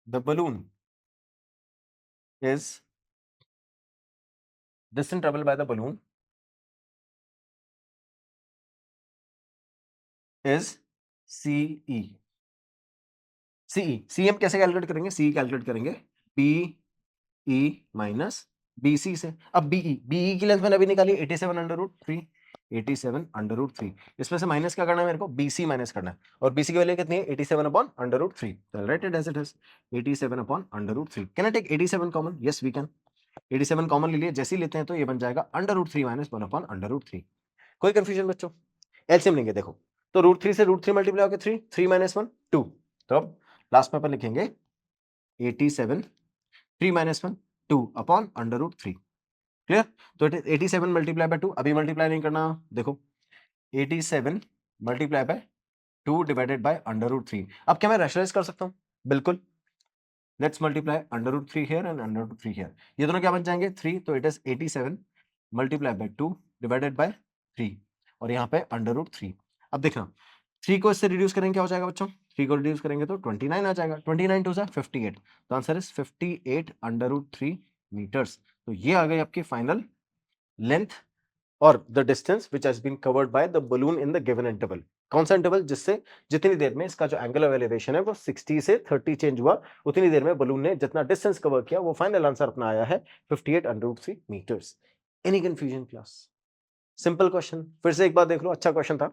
the balloon is distance traveled by the balloon is CE. CE हम कैसे कैलकुलेट करेंगे, CE कैलकुलेट करेंगे BE माइनस BC से। अब BE की लेंथ मैंने अभी निकाली 87 √3, 87 अंडर रूट 3। इसमें से माइनस क्या करना है मेरे को, BC माइनस करना है, और BC की वैल्यू कितनी है, 87 अपॉन अंडर रूट 3। तो write it as it is 87 upon under root 3। Can I take 87 common? Yes we can. 87 common ले लिए, जैसे ही लेते हैं तो ये बन जाएगा under root 3 minus 1 upon under root 3। कोई कंफ्यूजन बच्चों? एलसीएम लेंगे, देखो तो रूट 3 से रूट 3 मल्टीप्लाई होकर 3, 3 माइनस 1 2। तो अब लास्ट में अपन लिखेंगे 87 3 minus 1 2 upon under root 3। Clear? तो इट इज 87 मल्टीप्लाई बाय 2। अभी मल्टीप्लाई नहीं करना, देखो 87 multiply by 2 divided by under root 3। अब क्या मैं रैशनलाइज कर सकता हूं? बिल्कुल। Let's multiply under root 3 here and under root 3 here. ये दोनों क्या बन जाएंगे, 3, तो it is 87 multiply by 2 divided by 3, और यहाँ पे अंडर रूट 3। अब देखना 3 को इससे रिड्यूस करेंगे, क्या हो जाएगा बच्चों, 3 को रिड्यूस करेंगे तो 29 आ जाएगा। 29 टू 58, तो answer is 58 under root 3 metres. तो ये आ गई आपकी फाइनल लेंथ और the distance which has been covered by the balloon in the given interval. कौन सा इंटरवल? जिससे जितनी देर में इसका जो एंगल ऑफ एलिवेशन है वो 60 से 30 चेंज हुआ, उतनी देर में बलून ने जितना डिस्टेंस कवर किया, वो फाइनल आंसर अपना आया है 58 under root 3 metres. Any confusion class? Simple question, फिर से एक बार देख लो, अच्छा क्वेश्चन था।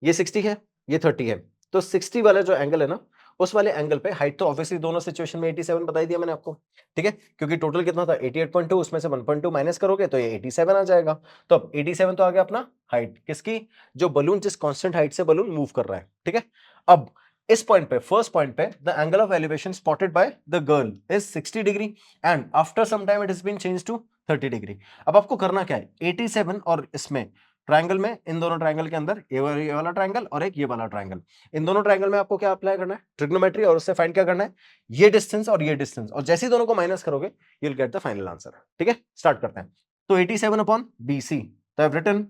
ये 60 है, ये 30 है, तो 60 वाला जो एंगल है ना, उस वाले एंगल पे हाइट तो ऑब्वियसली दोनों सिचुएशन में 87 बता ही दिया मैंने आपको, ठीक है, क्योंकि टोटल कितना था 88.2, उसमें से 1.2 माइनस करोगे तो ये 87 आ जाएगा। तो अब 87 तो आ गया अपना हाइट किसकी, जो बलून जिस कांस्टेंट हाइट से बलून मूव कर रहा है, ठीक है। अब इस पॉइंट पे, फर्स्ट पॉइंट पे, the angle of elevation spotted by the girl is 60 degree and after some time it has been change to 30 degree. अब आपको करना क्या है, 87 और इसमें ट्रायंगल में, इन दोनों ट्रायंगल के अंदर ये वाला ट्रायंगल और एक ये वाला ट्रायंगल, इन दोनों ट्रायंगल में आपको क्या अप्लाई करना है, ट्रिग्नोमेट्री, और उससे फाइंड क्या करना है, ये डिस्टेंस और ये डिस्टेंस, और जैसे ही दोनों को माइनस करोगे you will get the final answer. ठीक है, स्टार्ट करते हैं। तो 87 अपॉन BC, तो I have written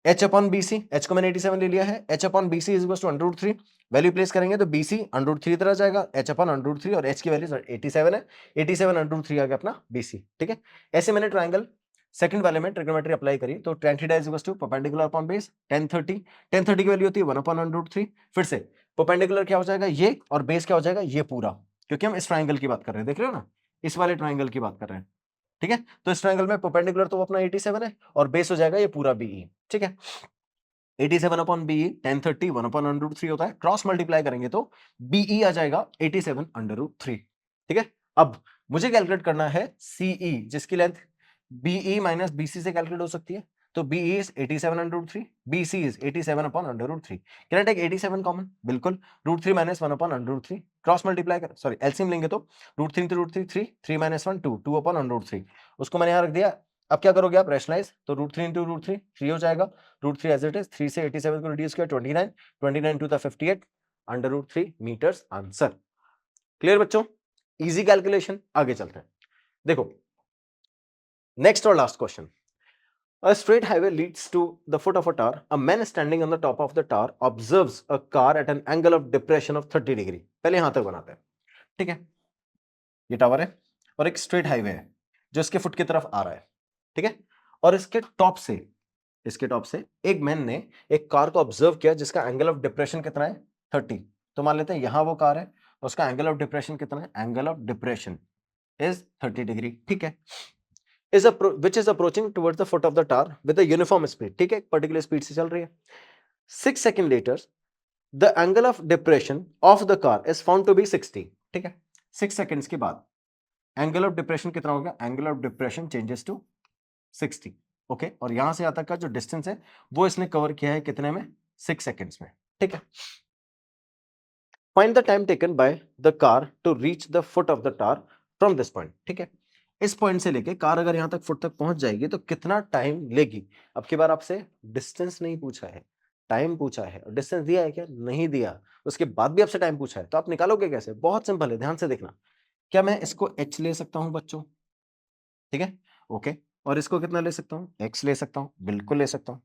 h upon BC, h को मैंने 87 ले लिया है, h upon BC is equal to under root 3। Value place करेंगे तो BC अंडर रूट 3 इधर आ जाएगा, h अपॉन अंडर रूट 3, और h की वैल्यू 87 है, 87 अंडर रूट 3 आ गया अपना BC। ठीक है, ऐसे मैंने ट्रायंगल सेकंड वाले में ट्रिग्नोमेट्री अप्लाई करी, तो tan theta is equal to perpendicular upon base tan 30, tan 30 की वैल्यू होती है 1 अपॉन अंडर रूट 3। फिर से परपेंडिकुलर क्या हो जाएगा ये, और बेस क्या हो जाएगा ये पूरा, क्योंकि हम इस ट्रायंगल की बात कर रहे हैं, देख रहे हो ना, इस वाले ट्रायंगल की बात कर रहे हैं। ठीक है, तो इस ट्रायंगल में परपेंडिकुलर तो अपना 87 है, और बेस हो जाएगा ये पूरा BE। ठीक है, 87 upon BE tan 30 1 upon under root 3 होता है, क्रॉस मल्टीप्लाई करेंगे तो BE आ जाएगा 87 अंडर रूट 3। ठीक है, अब मुझे कैलकुलेट करना है CE, जिसकी लेंथ BE माइनस BC से कैलकुलेट हो सकती है, तो BE is 87 under root 3, BC is 87 upon under root 3। Can I take 87 common? बिल्कुल, root 3 minus 1 upon under root 3, cross multiply कर, सॉरी एलसीएम लेंगे तो root 3 into root 3 3, 3 minus 1 2, 2 upon under root 3, उसको मैंने यहाँ रख दिया। अब क्या करोगे आप, रैशनलाइज, तो रूट 3 इंटू रूट 3 3 हो जाएगा, रूट 3 एज इट इज, 3 से 87 को रिड्यूस किया 29, 29 to the 58 under root 3 metres answer. Clear बच्चों, इजी कैलकुलेशन। आगे चलते हैं, देखो नेक्स्ट और last question. A straight highway leads to the foot of a tower. A man standing on the top of the tower observes a car at an angle of depression of 30 degree. पहले यहां तक बनाते हैं। ठीक है, ये टावर है और एक स्ट्रेट हाईवे है जो इसके फुट की तरफ आ रहा है। ठीक है, और इसके टॉप से एक मैन ने एक कार को ऑब्जर्व किया जिसका एंगल ऑफ डिप्रेशन कितना है, 30। तो मान लेते हैं यहां वो कार है, उसका एंगल ऑफ डिप्रेशन कितना है, angle of depression is 30 degree. ठीक है, which is approaching towards the foot of the tower with a uniform speed। ठीक है, पर्टिकुलर स्पीड से चल रही है। 6 second later the angle of depression of the car is found to be 60। ठीक है, 6 सेकंड्स के बाद एंगल ऑफ डिप्रेशन कितना हो गया, angle of depression changes to 60। Okay, और यहां से यहां तक का जो डिस्टेंस है वो इसने कवर किया है कितने में, 6 सेकंड्स में। ठीक है, find the time taken by the car to reach the foot of the tower from this point. ठीक है, इस पॉइंट से लेके कार अगर यहां तक फुट तक पहुंच जाएगी तो कितना टाइम लेगी। अब की बार आपसे डिस्टेंस नहीं पूछा है, टाइम पूछा है, और डिस्टेंस दिया है क्या, नहीं दिया, उसके बाद भी आपसे टाइम पूछा है, तो आप निकालोगे कैसे, बहुत सिंपल है, ध्यान से देखना। क्या मैं इसको h ले सकता हूं बच्चों, ठीक है, ओके, और इसको कितना ले सकता हूं, x ले सकता हूं, बिल्कुल ले सकता हूं,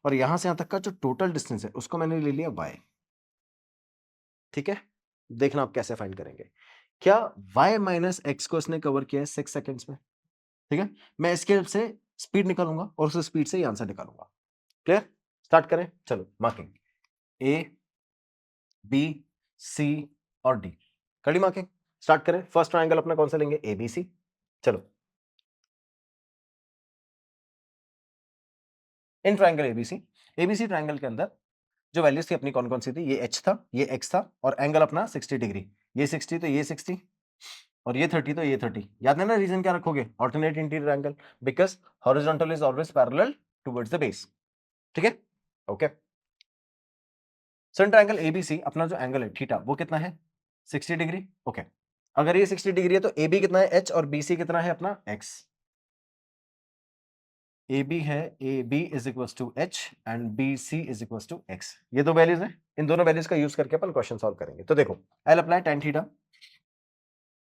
और यहां से यहां तक का जो टोटल डिस्टेंस है उसको मैंने ले लिया y। ठीक है, देखना आप कैसे फाइंड करेंगे। क्या y माइनस एक्स को इसने कवर किया है 6 सेकंड्स में। ठीक है, मैं इसके हेल्प से स्पीड निकालूंगा और उस स्पीड से ही आंसर निकालूंगा। क्लियर, स्टार्ट करें, चलो मार्किंग A B C और D, कड़ी मार्किंग, स्टार्ट करें। फर्स्ट ट्रायंगल अपना कौन सा लेंगे, ABC। चलो इन ट्राइंगल एबीसी ट्राइंगल के अंदर जो वैल्यूज थी अपनी कौन कौन सी थी, ये h था, ये x था और एंगल अपना 60 डिग्री, ये 60 तो ये 60 और ये 30 तो ये 30। याद है ना रीजन क्या रखोगे, alternate interior angle, because horizontal is always parallel towards the base. ठीक है, ओके। सेंटर एंगल एबीसी अपना जो एंगल है थीटा वो कितना है, 60 डिग्री। ओके, अगर ये 60 डिग्री है तो AB कितना है h और BC कितना है अपना x। AB है, AB is equal to h and BC is equal to x। ये दो वैल्यूज हैं, इन दोनों वैल्यूज का यूज करके अपन क्वेश्चन सॉल्व करेंगे। तो देखो, I'll apply tan theta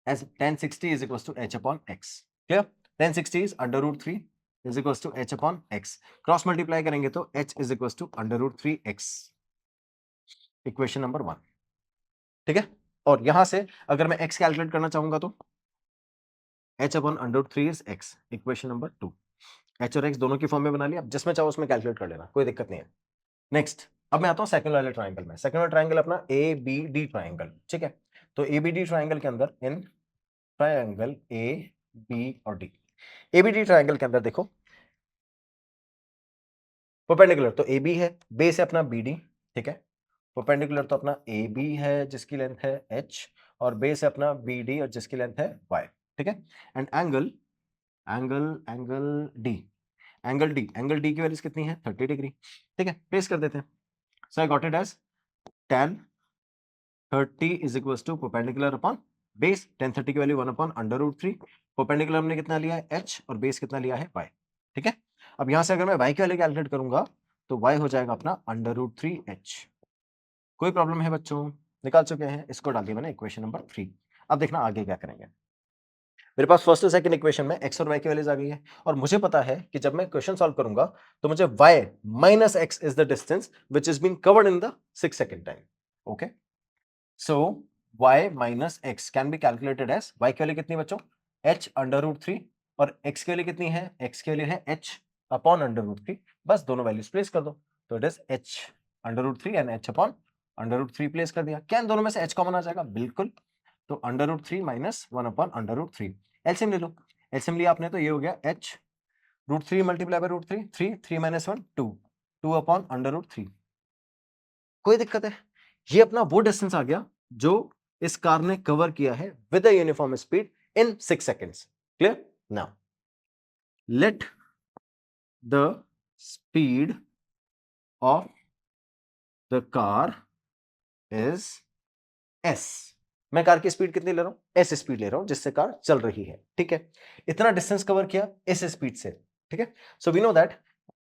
as tan 60 is equals to h upon x. Clear? Tan 60 is under root 3 is equals to h upon x. Cross multiply करेंगे तो h is equals to under root 3x. Equation number 1। ठीक है, और यहां से अगर मैं x कैलकुलेट करना चाहूंगा तो h upon under root 3 is x. Equation number 2। h और x दोनों की फॉर्म में बना लिया, अब जिसमें चाहो उसमें कैलकुलेट कर लेना, कोई दिक्कत नहीं है। नेक्स्ट, अब मैं आता हूं सेकंड वाले ट्राइंगल में। सेकंड वाला ट्राइंगल अपना ABD ट्राइंगल। ठीक है, तो ABD ट्राइंगल के अंदर इन ट्राइंगल ए बी और डी, एबीडी ट्राइंगल के अंदर देखो परपेंडिकुलर तो AB है, बेस है अपना BD। ठीक है, परपेंडिकुलर तो अपना AB है जिसकी लेंथ है h और बेस है अपना BD और जिसकी लेंथ है y। ठीक है, and angle angle angle D की वैल्यूज कितनी है, 30 डिग्री। ठीक है, प्लेस कर देते हैं। So I got it as tan 30 is equals to perpendicular upon base. tan 30 की value 1 upon under root 3, perpendicular हमने कितना लिया है h और बेस कितना लिया है y। ठीक है, अब यहां से अगर मैं y की वैल्यू कैलकुलेट करूंगा तो y हो जाएगा अपना अंडर रूट 3h। कोई प्रॉब्लम है बच्चों, निकाल चुके हैं, इसको डाल दिया मैंने इक्वेशन नंबर 3। अब देखना आगे क्या करेंगे। मेरे पास फर्स्ट और सेकंड इक्वेशन में x और y की वैल्यूज आ गई है और मुझे पता है कि जब मैं क्वेश्चन सॉल्व करूंगा तो मुझे y minus x is the distance which is been covered in the 6 second time. Okay, so y minus x can be calculated as, y की वैल्यू कितनी बच्चों, h अंडर रूट 3 और x की वैल्यू कितनी है, x की वैल्यू है h अपॉन अंडर रूट 3। बस दोनों वैल्यूज प्लेस कर दो, तो it is h under root 3 and h upon under root 3 place कर दिया। क्या इन दोनों में से h कॉमन आ जाएगा, बिल्कुल। तो under root 3 minus 1 upon under root 3, LCM ले लो। एलसीएम लिया आपने तो ये हो गया h root 3 multiply by root 3, 3 minus 1 2, 2 upon under root 3। कोई दिक्कत है, ये अपना वो डिस्टेंस आ गया जो इस कार ने कवर किया है with a uniform speed in 6 seconds. Clear? Now let the speed of the car is s। मैं कार की स्पीड कितनी ले रहा हूं, s स्पीड ले रहा हूं जिससे कार चल रही है। ठीक है, इतना डिस्टेंस कवर किया इस स्पीड से। ठीक है, so we know that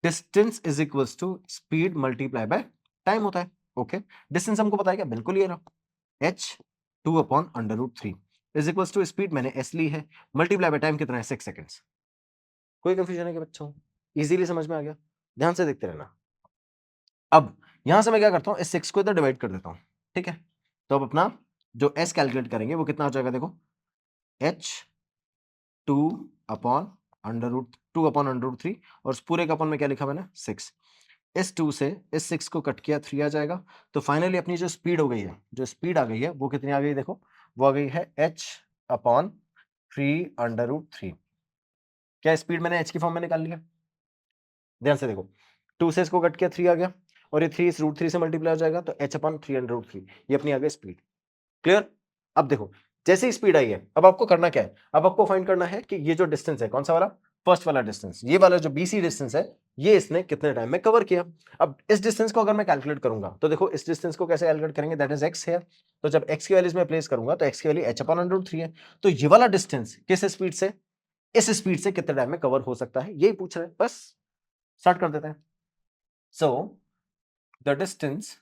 distance is equals to speed multiply by time होता है। ओके, डिस्टेंस हमको पता है क्या, बिल्कुल ये रहा h 2 upon under root 3 is equals to speed मैंने s ली है, मल्टीप्लाई बाय टाइम कितना है 6 सेकंड्स। कोई कंफ्यूजन है क्या बच्चों, इजीली समझ में आ गया, ध्यान से देखते रहना। अब यहां से मैं क्या करता हूं, इस 6 को इधर डिवाइड कर देता हूं। ठीक है, तो अब अपना जो s कैलकुलेट करेंगे वो कितना हो जाएगा, देखो h 2 upon under root 2 upon under root 3 और उस पूरे का अपॉन में क्या लिखा मैंने 6। इस 2 से इस 6 को कट किया 3 आ जाएगा। तो फाइनली अपनी जो स्पीड हो गई है, जो स्पीड आ गई है वो कितनी आ गई, देखो वो आ गई है h अपॉन 3 अंडर रूट 3। क्या स्पीड मैंने h की फॉर्म में निकाल लिया, ध्यान से देखो, 2 से इसको कट किया 3 आ गया और ये 3 इस रूट 3 से मल्टीप्लाई हो जाएगा तो h अपॉन 3 अंडर रूट 3, ये अपनी आ गई स्पीड। क्लियर? अब देखो जैसे ही स्पीड आई है, अब आपको करना क्या है, अब आपको फाइंड करना है कि ये जो डिस्टेंस है कौन सा वाला, फर्स्ट वाला डिस्टेंस, ये वाला जो BC डिस्टेंस है, ये इसने कितने टाइम में कवर किया। अब इस डिस्टेंस को अगर मैं कैलकुलेट करूंगा तो देखो इस डिस्टेंस को कैसे कैलकुलेट करेंगे, दैट इज x है। तो जब x की वैल्यूज में प्लेस करूंगा तो x की value h upon under root 3 है। तो ये वाला डिस्टेंस किस स्पीड से, इस स्पीड से कितने टाइम में कवर हो सकता है, यही पूछ रहे हैं। बस स्टार्ट कर देते हैं। So the distance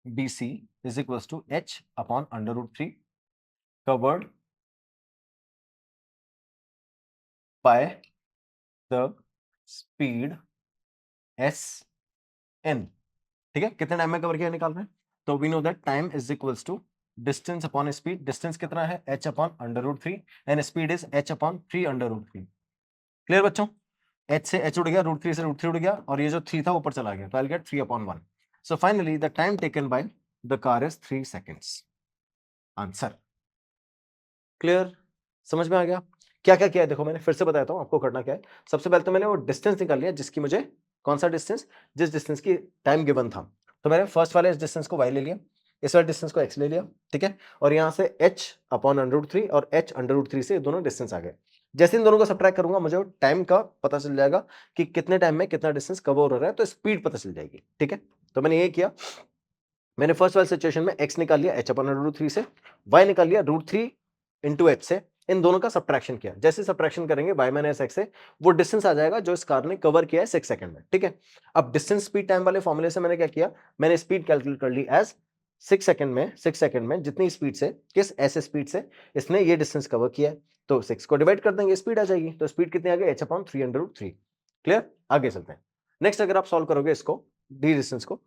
BC is equals to h upon under root 3 covered by the speed sn। ठीक है, कितने टाइम में कवर किया निकाल रहे हैं, तो we know that time is equals to distance upon speed. Distance कितना है h upon under root 3 and speed is h upon 3 under root 3। Clear बच्चों, h से h उड़ गया, रूट 3 से रूट 3 उड़ गया और ये जो 3 था ऊपर चला गया, तो I get 3 upon 1। So finally the time taken by the car is 3 seconds. Answer clear, समझ में आ गया। क्या क्या किया है देखो, मैंने फिर से बताता हूँ आपको करना क्या है। सबसे पहले तो मैंने वो डिस्टेंस निकाल लिया जिसकी मुझे, कौन सा डिस्टेंस, जिस डिस्टेंस की टाइम गिवन था। तो मैंने फर्स्ट वाले इस डिस्टेंस को y ले लिया, इस वाले डिस्टेंस को x ले लिया, ठीक है। और यहाँ से h अपॉन √3 और h √3 से दोनों डिस्टेंस आ गए। जैसे इन दोनों को सब्ट्रैक्ट करूंगा मुझे टाइम का पता चल जाएगा कि कितने टाइम में कितना डिस्टेंस कवर हो रहा है, तो स्पीड पता चल जाएगी, ठीक है। तो मैंने ये किया, मैंने फर्स्ट वाली सिचुएशन में x निकाल लिया h अपॉन √3 से, y निकाल लिया √3 इंटू h से, इन दोनों का सब्ट्रैक्शन किया। जैसे सब्ट्रैक्शन करेंगे y माइनस x से, वो डिस्टेंस आ जाएगा जो इस कार ने कवर किया है 6 सेकंड में, ठीक है। अब डिस्टेंस स्पीड टाइम वाले फॉर्मूले से मैंने क्या किया, मैंने स्पीड कैलकुलेट कर ली एज 6 सेकंड में जितनी स्पीड से, किस ऐसे स्पीड से इसने ये डिस्टेंस कवर किया है, तो 6 को डिवाइड कर देंगे, स्पीड आ जाएगी। तो स्पीड कितनी आ गई, h अपॉन 3 क्लियर। आगे चलते हैं। नेक्स्ट अगर आप सॉल्व करोगे इसको, डी डिस्टेंस को,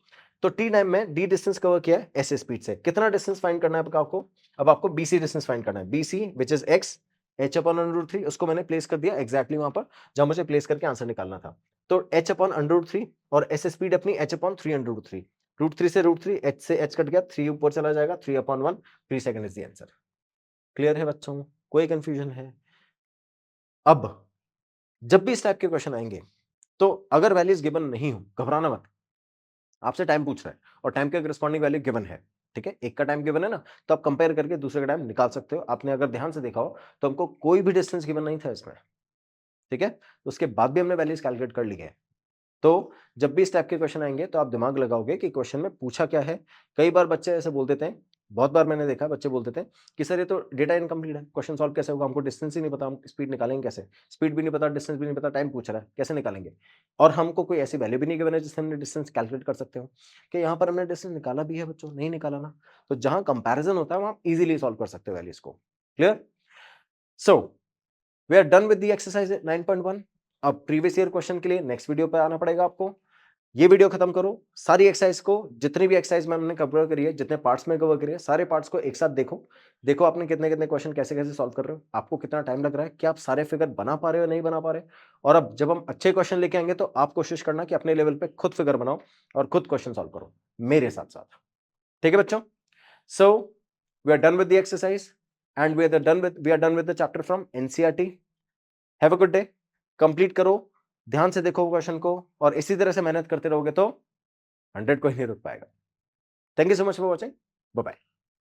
तो टी टाइम में डी डिस्टेंस कवर किया है ऐसे स्पीड से, कितना डिस्टेंस फाइंड करना है आपको, अब आपको बीसी डिस्टेंस फाइंड करना है। BC which is x, h upon √3, उसको मैंने प्लेस कर दिया एग्जैक्टली वहां पर जहां मुझे प्लेस करके आंसर निकालना था। तो h अपॉन √3 और ऐसे स्पीड अपनी h अपॉन 3 √3 से √3, h से h कट गया, 3 ऊपर चला जाएगा, 3 upon 1, 3 second is the answer. Clear है बच्चों, कोई कंफ्यूजन है? अब जब भी इस टाइप के क्वेश्चन आएंगे तो अगर वैल्यूज गिवन नहीं हो, घबराना मत। आपसे टाइम पूछ रहा है और टाइम के करस्पॉन्डिंग वैल्यू गिवन है, ठीक है। एक का टाइम गिवन है ना, तो आप कंपेयर करके दूसरे का टाइम निकाल सकते हो। आपने अगर ध्यान से देखा हो तो हमको कोई भी डिस्टेंस गिवन नहीं था इसमें, ठीक है। तो उसके बाद भी हमने वैल्यूज कैलकुलेट कर ली है। तो जब भी इस टाइप के क्वेश्चन आएंगे तो आप दिमाग लगाओगे कि क्वेश्चन में पूछा क्या है। कई बार बच्चे ऐसे बोल देते हैं, बहुत बार मैंने देखा बच्चे बोल देते हैं कि सर ये तो डेटा इनकम्प्लीट है, क्वेश्चन सॉल्व कैसे होगा, हमको डिस्टेंस ही नहीं पता, हम स्पीड निकालेंगे कैसे, स्पीड भी नहीं पता, डिस्टेंस भी नहीं पता, टाइम पूछ रहा है, कैसे निकालेंगे। और हमको कोई ऐसी वैल्यू भी नहीं गिवन है जिससे हमने डिस्टेंस कैलकुलेट कर सकते हो कि यहाँ पर हमने डिस्टेंस निकाला भी है बच्चों, नहीं निकाला ना। तो जहां कंपैरिजन होता है वहां इजीली सॉल्व कर सकते हो वैल्यूज को। Clear. So we are done with the exercise 9.1। अब प्रीवियस ईयर क्वेश्चन के लिए नेक्स्ट वीडियो पे आना पड़ेगा आपको। ये वीडियो खत्म करो, सारी एक्सरसाइज को, जितनी भी एक्सरसाइज मैंने कवर करी है, जितने पार्ट्स में कवर करी है, सारे पार्ट्स को एक साथ देखो। देखो आपने कितने कितने क्वेश्चन कैसे कैसे सॉल्व कर रहे हो, आपको कितना टाइम लग रहा है, क्या आप सारे फिगर बना पा रहे हो, नहीं बना पा रहे। और अब जब हम अच्छे क्वेश्चन लेके आएंगे तो आप कोशिश करना कि अपने लेवल पे खुद फिगर बनाओ और खुद क्वेश्चन सॉल्व करो मेरे साथ साथ, ठीक है बच्चों। So we are done with the exercise and we are done with the chapter from NCERT. Have a good day. Complete करो, ध्यान से देखो क्वेश्चन को, और इसी तरह से मेहनत करते रहोगे तो 100 कोई नहीं रुक पाएगा। Thank you so much for watching, bye bye.